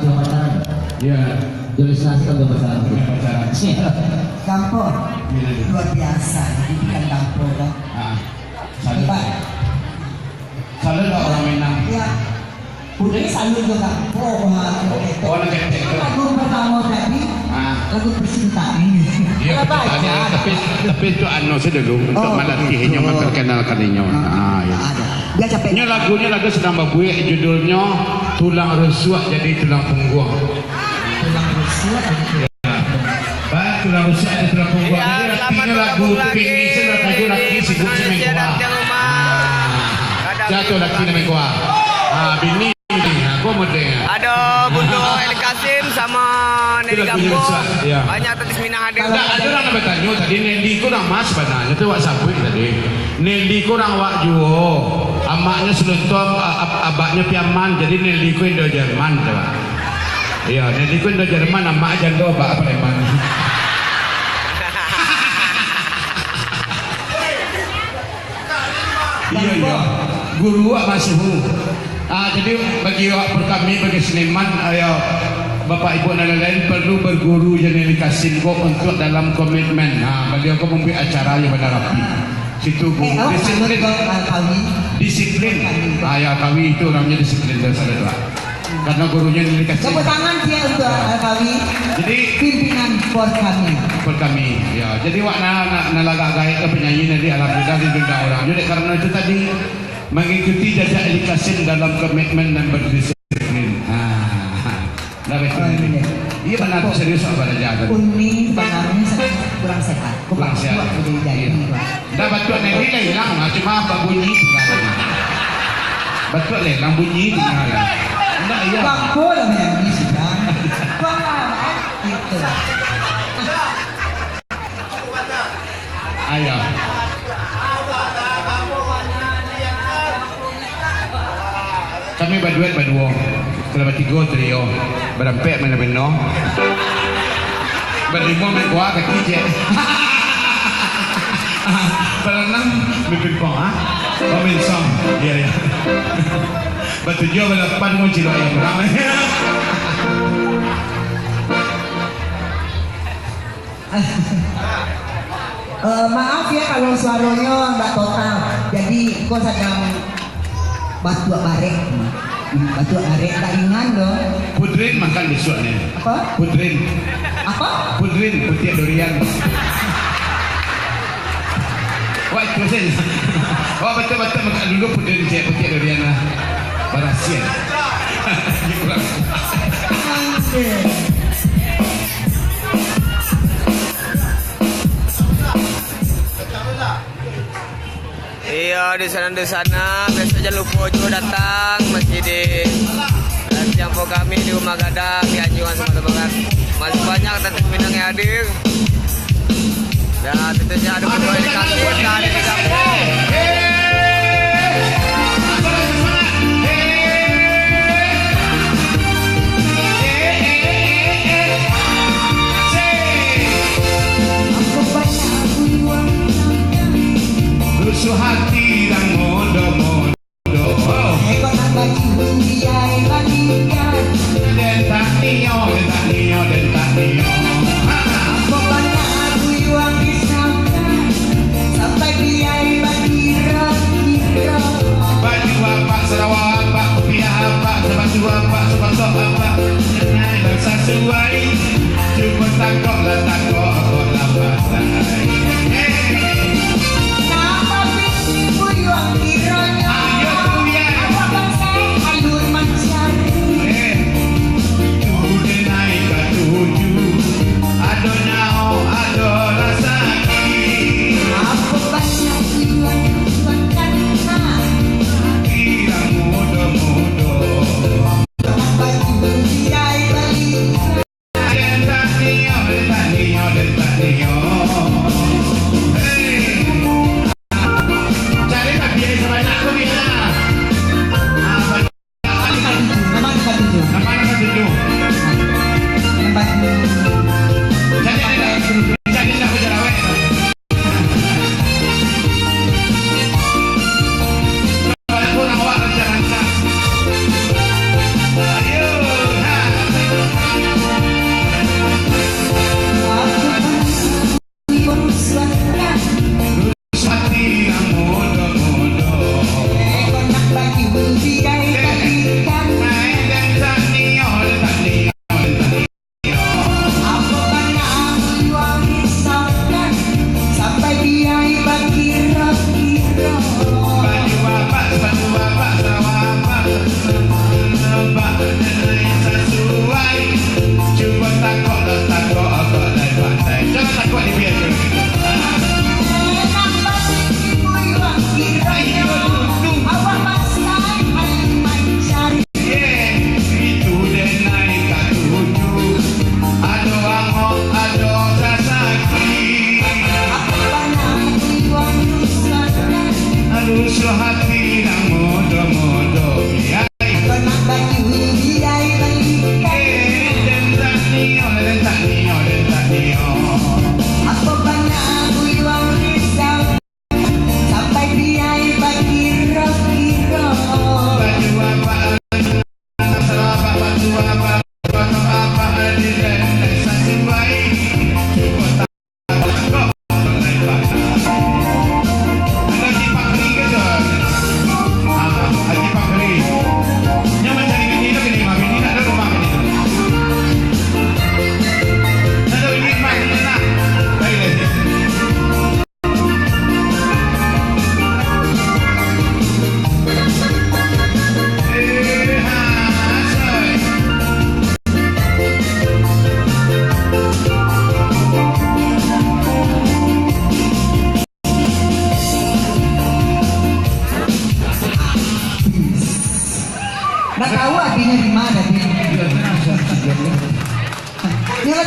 kalau pacaran. Iya. Ilustrasi kalau pacaran. Pacaran. Kampor luar biasa, jadi kan kampor kan. Salut. Salut orang Minang. Ya, udah salut ke kampor. Oh, nak Lagu pertama tadi, lagu percintaan ini. Iya, tapi itu anu saya dulu untuk melatihnya memperkenalkan ini. Ya. Dia capek. Ini lagunya lagu sedang babuy, judulnya Tulang Rusuk Jadi Tulang Punggung. Tulang rusuk. Tulang rusuk jadi tulang punggung. Jadi artinya lagu Indonesia lagu laki sibuk semingguan. Jatuh laki semingguan. Bini aku mau dengar. Ada Bunda Eli Kasim sama Nelly Gambo. Banyak artis Minang hadir. Ada orang bertanya tadi Nelly kurang mas sebenarnya itu wak sabui tadi. Nelly kurang wak juo. Amaknya seluntum, abaknya Piaman. Jadi Nelly ku Indo Jerman coba. Iya, Nelly ku Indo Jerman, amak aja do abak Preman. Iya, guru wak masuk. Jadi bagi kami bagi seniman, ayo Bapak Ibu dan lain-lain perlu berguru Nelly Kasim kok untuk dalam komitmen. Beliau kok membuat acara yang benar rapi. Situ disiplin. Disiplin. Ya kami itu orangnya disiplin dan sadar. Karena gurunya Nelly Kasim. Tepuk tangan dia untuk kami. Jadi pimpinan for kami. For kami. Ya, jadi wak nalaga gaya ke penyanyi nanti alhamdulillah diundang orang. Jadi karena itu tadi mengikuti jejak Nelly Kasim dalam komitmen dan berdisiplin. Iya benar serius apa aja. Uni sebenarnya kurang sehat. Kurang sehat. Dah betul Nelly lah hilang, cuma bunyi tinggal. Betul lah, hilang bunyi tinggal. Enggak iya. Bangko lah yang ini sudah. Itu. Ayah. Kami berduet berdua. Kalau bertiga trio, berempat mana-mana. Berlima megua kaki je. Berenam berpimpong Robinson. Ya. Bertujuh berlapan kunci lo yang ramai. Maaf ya kalau suaranya nggak total. Jadi kau sedang batu barek. Batu barek tak ringan dong. Pudrin makan besok ni. Apa? Pudrin. Apa? Pudrin putih durian. Wah itu sen. Oh betul-betul makan dulu pudrin je putih durian lah. Barasia. Iya di sana besok jangan lupa juga datang masih di Jampo kami di Rumah Gadang di Anjuran Sumatera Barat. Masih banyak artis Minang yang hadir. Dan tentunya ada Bunda Eli Kasim dan Nelly Gambo. Rusuh hati dan modo-modo. Ekor bagi biaya bandingkan. Dan tak nio. Pokoknya aku yang disangka sampai biaya bandira. Baju apa, Sarawak apa, kopiah apa, sepatu apa, sepatu apa. Senang dan sesuai. Cuma takutlah pasai.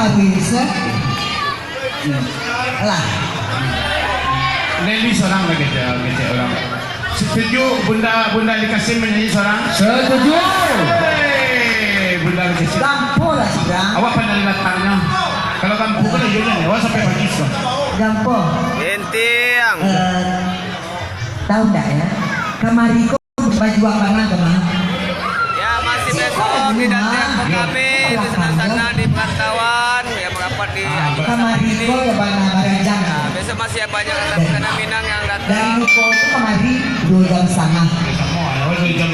kawin se. Lah. Nelly seorang lagi kecil orang. Setuju Bunda dikasih menyanyi seorang? Setuju. Bunda dikasih. Gampo lah sudah. Awak pandai datangnya. Kalau kamu kan aja awak sampai pagi so. Gampo. Bentiang. Tahu enggak ya? Kemari kok baju apa kemana? Ya masih besok di Dantiang kami di sana di Perantauan ya merapat di Kemari kok ya bana barajang. besok masih banyak anak sana Minang yang Dari datang. Nuko itu kemari 2 jam setengah. Semua awak sudah jam.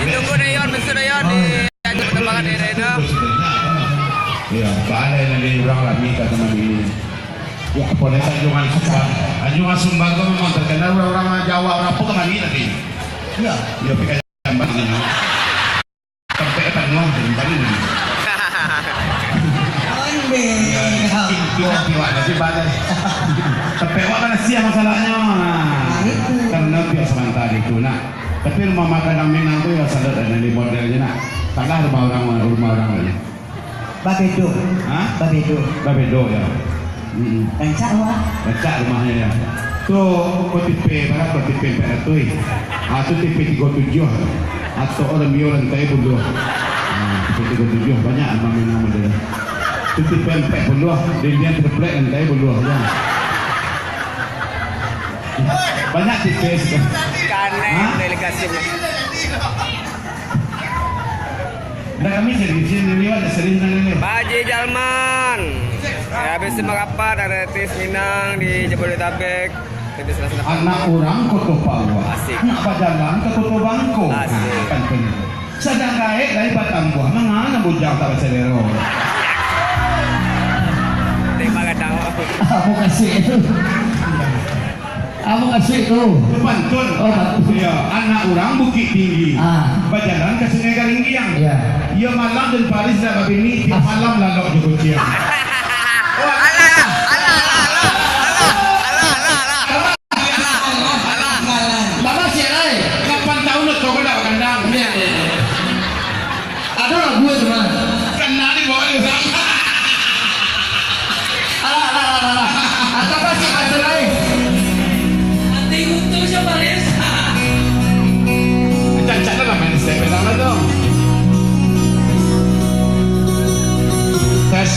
Ditunggu deh Yon, besok deh Yon di acara pertambangan di Rena. Ya, balik nanti orang lami kata mami. Ya, boleh Anjungan Sumbang itu memang terkenal orang-orang Jawa orang apa kemari tadi. Iya. Ya, pikir jamban ini. Sampai Tanjung jamban ini. Onde. Tiwa nanti badai. Sampai wak kan sia masalahnya. Karena biasa sementara itu nak. Tapi rumah makan yang Minang itu ya sadar ada di modelnya nak. Salah rumah orang lagi. Babedo. Hah? Babedo. Babedo ya. Kancak wah. Baca rumahnya ya. Tu KTP mana KTP peratui. Atau TP 37 atau orang bio lantai bulu. TP 37 banyak nama model. TP 40 dia triplek lantai bulu ya. Banyak TP Karena delegasi. Dah kami sering lewat sering lewat. Baji Jalman. Ya, habis merapat ada tis Minang di Jabodetabek. Di sana Anak orang koto Pawa. Asik. Anak pajalan ke koto Bangko. Asik. Kan benar. Sedang gaek dari Batang Buah. Mengana bujang tak selero. Terima kasih. Aku kasih itu. Aku kasih itu. Itu Bantul. Oh, Bantul. Ya, anak orang Bukit Tinggi. Pajalan ke Sungai Garinggiang. Iya. Ia malam dan Paris dah babini. Dia malam lalok di kuciang. Mama siapa? 8 tahun nak kau dah kandang. Ada lah gue teman. Kena di bawah dia. Alah. Atau apa sih ada lain? Nanti untuk siapa Reza? Cacat lah main step pedang lah tu. Tes.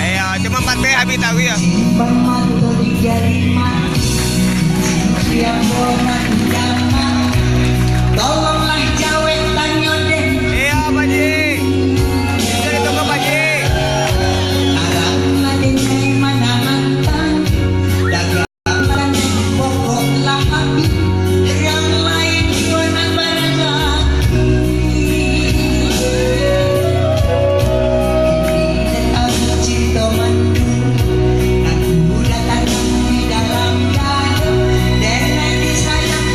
Ayo, cuma 4 teh habis tahu ya. Pematu di jariman. Siang bonan jangan. Tolonglah jawet tanyo deh. Iya, Baji. Bisa ditunggu Baji. Arang adanya mana mantan. Dagang pokok lahabi. Yang lain jualan barang. Dan cinta mandu. Aku datang di dalam dada. Dan disayang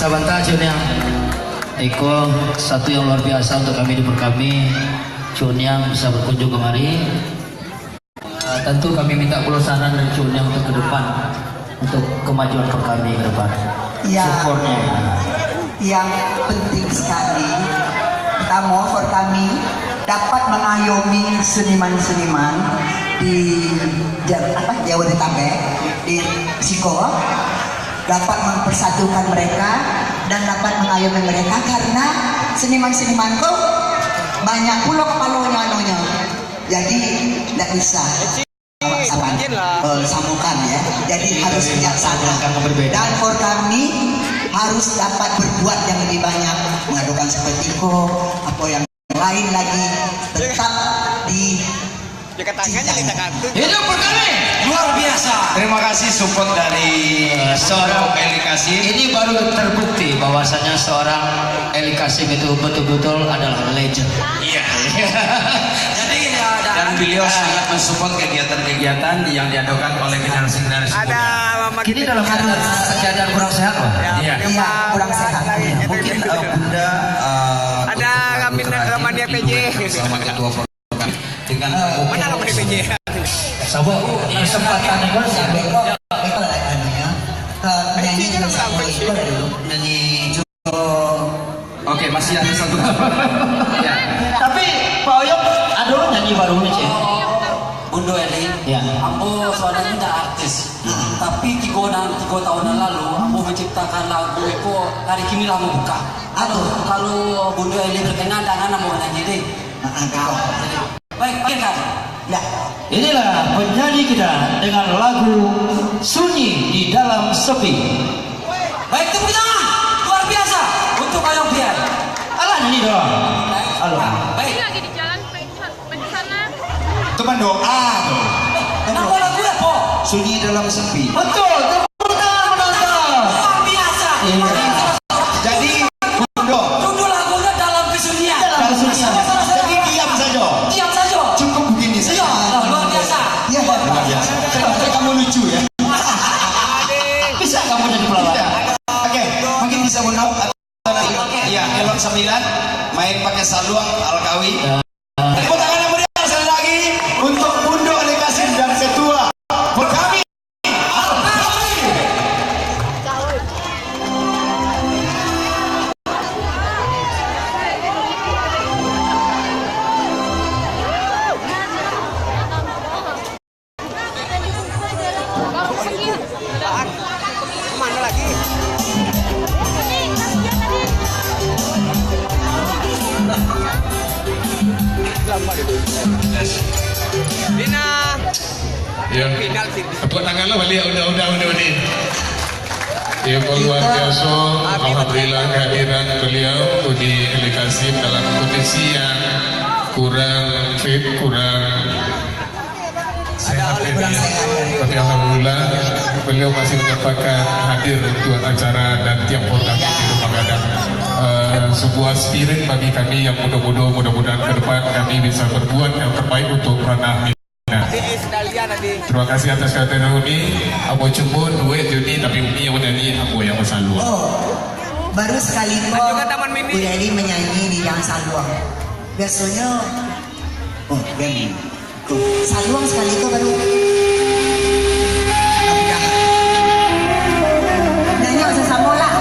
Sabanta Juniang. Eko satu yang luar biasa untuk kami di kami. Juniang bisa berkunjung kemari. Tentu kami minta saran dari Juniang untuk ke depan, untuk kemajuan kami ke depan. Ya, Supportnya. yang penting sekali pertama for kami dapat mengayomi seniman-seniman di Jabodetabek, di Siko, dapat mempersatukan mereka dan dapat mengayomi mereka karena seniman-seniman kok banyak pulau kepalanya anonya, jadi tidak bisa sambungkan ya, jadi harus bijaksana. Dan for kami harus dapat berbuat yang lebih banyak, mengadukan seperti kok apa yang lain lagi, tetap di Hidup berkali luar biasa. Terima kasih support dari seorang Eli Kasim. Ini baru terbukti bahwasanya seorang Eli Kasim itu betul-betul adalah legend. Iya. Jadi dan beliau sangat mensupport kegiatan-kegiatan yang diadakan oleh generasi-generasi muda. Ada Mama Kini dalam keadaan kurang sehat, Pak. Iya. iya, kurang sehat. Mungkin Bunda ada Ramania PJ. sama ketua program dengan Mana Ramania PJ? Sabo kesempatan itu Nyanyi juga sama itu dulu. nyanyi Oke, masih ada satu. Ya. Tapi Pak Oyok aduh nyanyi baru nih sih. Bundo Eli, Ya. ambo sebenarnya tidak artis, tapi 3 tahun lalu ambo menciptakan lagu itu hari kini lah mau buka. Kalau Bundo Eli berkenan dan anak mau nyanyi deh. Baik, kan? Ya, Inilah penyanyi kita dengan lagu Sunyi di Dalam Sepi. Baik, tepuk tangan luar biasa untuk Oyong Biar. Alah nyanyi dong. Halo. Baik, lagi di jalan ke sana. Teman doa tuh. nama lagu ya po? Sunyi dalam sepi. Betul, tepuk tangan penonton. Luar biasa. Jadi Bundo, Judul lagunya dalam kesunyian. Dalam kesunyian. jadi diam saja. Diam saja. Cukup begini Iya, saja. luar biasa. ya, Luar biasa. Kenapa kamu lucu ya? Bisa kamu jadi pelawak? Oke, mungkin bisa menang. Iya, elok 9 main pakai saluang Alkawi. Tepuk tangan yang meriah sekali lagi untuk Bundo Eli Kasim dan ketua kami. Kalau pergi, Kemana lagi? Dina. Ya. Final sih. Tepuk tangan lo balik udah ini. Ya luar biasa. Alhamdulillah kehadiran beliau di Eli Kasim dalam kondisi yang kurang fit, kurang sehat ini. Tapi alhamdulillah beliau masih menyempatkan hadir untuk acara dan tiap program di Rumah Gadang. Sebuah spirit bagi kami yang mudah-mudahan ke depan kami bisa berbuat yang terbaik untuk ranah Minang. Terima kasih atas kehadiran ini. Abo cumpun duit Juni tapi Umi yang menyanyi abo yang selalu. baru sekali kok Juga Taman Mini. Bu Eli menyanyi di yang Saluang. Biasanya, Saluang sekali itu baru. Nyanyi sesama lah.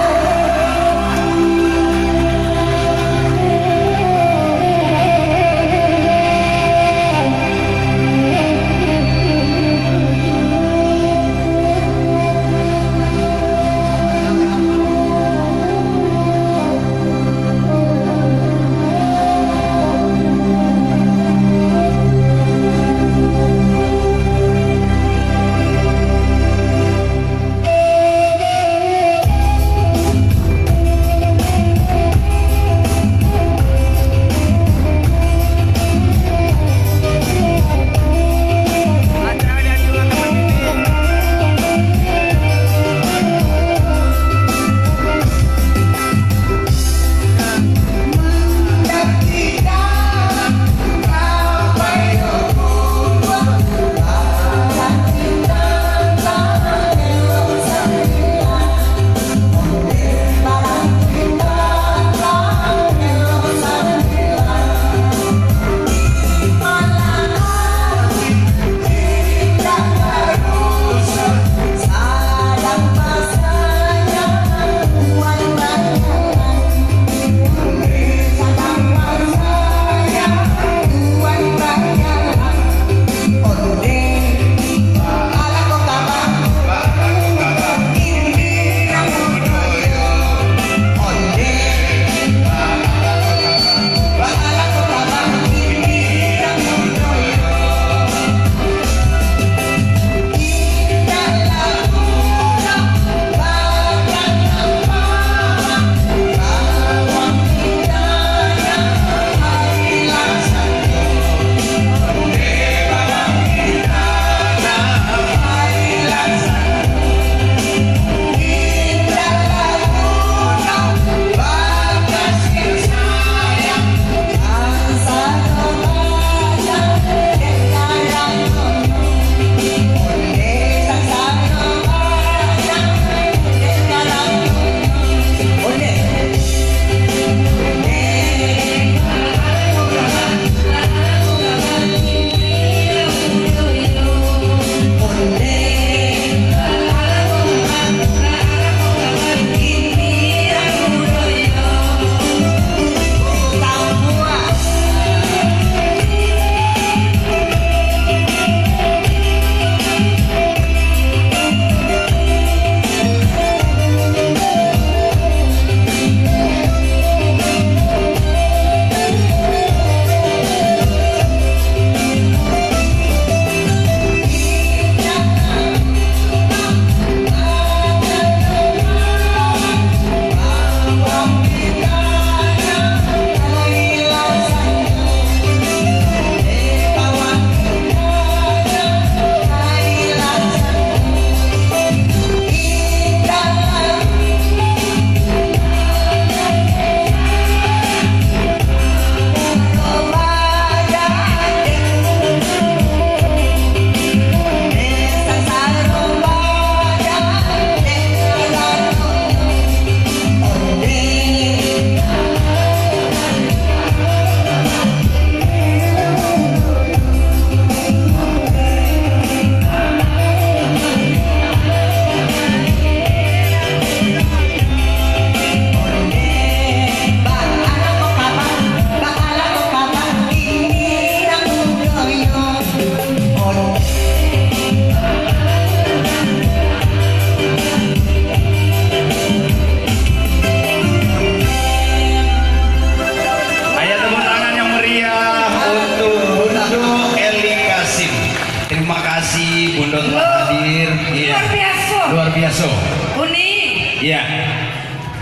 Baso. Uni, Iya.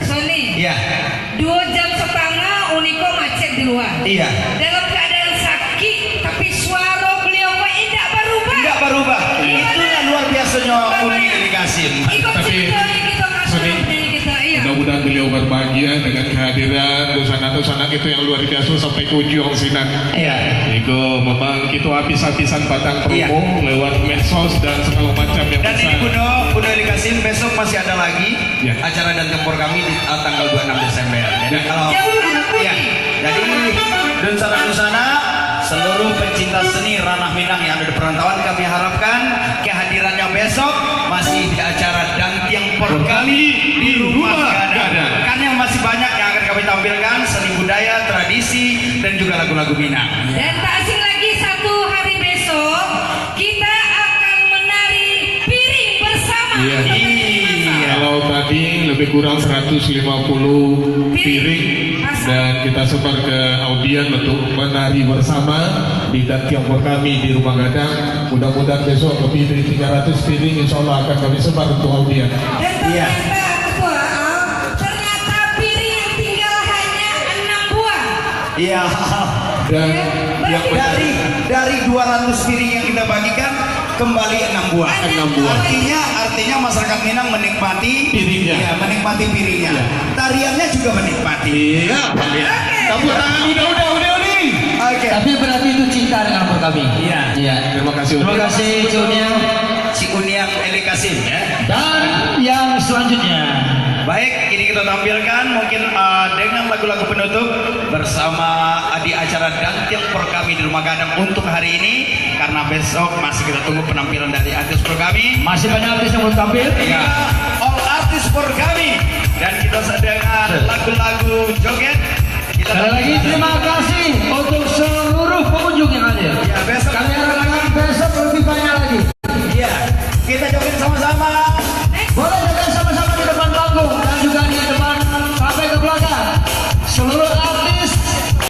Sony, Iya. 2 jam setengah Uniko macet di luar. Iya. Dalam keadaan sakit, tapi suara beliau kok tidak berubah. Enggak berubah. Itulah luar biasanya Uni Eli Kasim. Ikut Tapi, cerita yang kita kasih Sony, penyanyi kita, iya. mudah-mudahan beliau berbahagia dengan kehadiran dosana-dosana itu yang luar biasa sampai ke ujung sinan. Iya. Iko memang kita habis-habisan batang promo Iya. lewat medsos dan segala macam yang Dan bisa. ini Bundo Eli Kasim besok masih ada lagi Ya. acara dan tempur kami di tanggal 26 Desember. Jadi kalau ya, jadi dosana-dosana seluruh pencinta seni ranah Minang yang ada di perantauan kami harapkan kehadirannya besok masih di acara dan tempur kami di Rumah Gadang. Karena masih banyak yang akan kami tampilkan seni budaya, tradisi dan juga lagu-lagu Minang. Dan tak asing lagi, 1 hari besok kita akan menari piring bersama. Iya. Iya. Kalau tadi lebih kurang 150 piring dan kita sebar ke audien untuk menari bersama di tiongkok kami di Rumah Gadang. Mudah-mudahan besok lebih dari 300 piring insya Allah akan kami sebar untuk audien. Dan Iya. ternyata ketua, ternyata piring yang tinggal hanya 6 buah. Iya. Dan yang Dari 200 piring yang kita bagikan kembali 6 buah. 6 buah. Artinya masyarakat Minang menikmati Piringnya. Iya, menikmati piringnya. Tariannya juga menikmati. Iya, tepuk tangan udah. Oke. Tapi berarti itu cinta dengan rumah kami. Iya. Iya. Terima kasih. Terima kasih Cuniang. Si Uniang Eli Kasim ya. Dan yang selanjutnya. Baik, ini kita tampilkan mungkin dengan lagu-lagu penutup bersama di acara dan tempur kami di Rumah Gadang untuk hari ini, karena besok masih kita tunggu penampilan dari artis pro kami. Masih banyak artis yang belum tampil. Ya, all artis for kami, dan kita dengan lagu-lagu joget. Kita Sekali lagi terima kasih.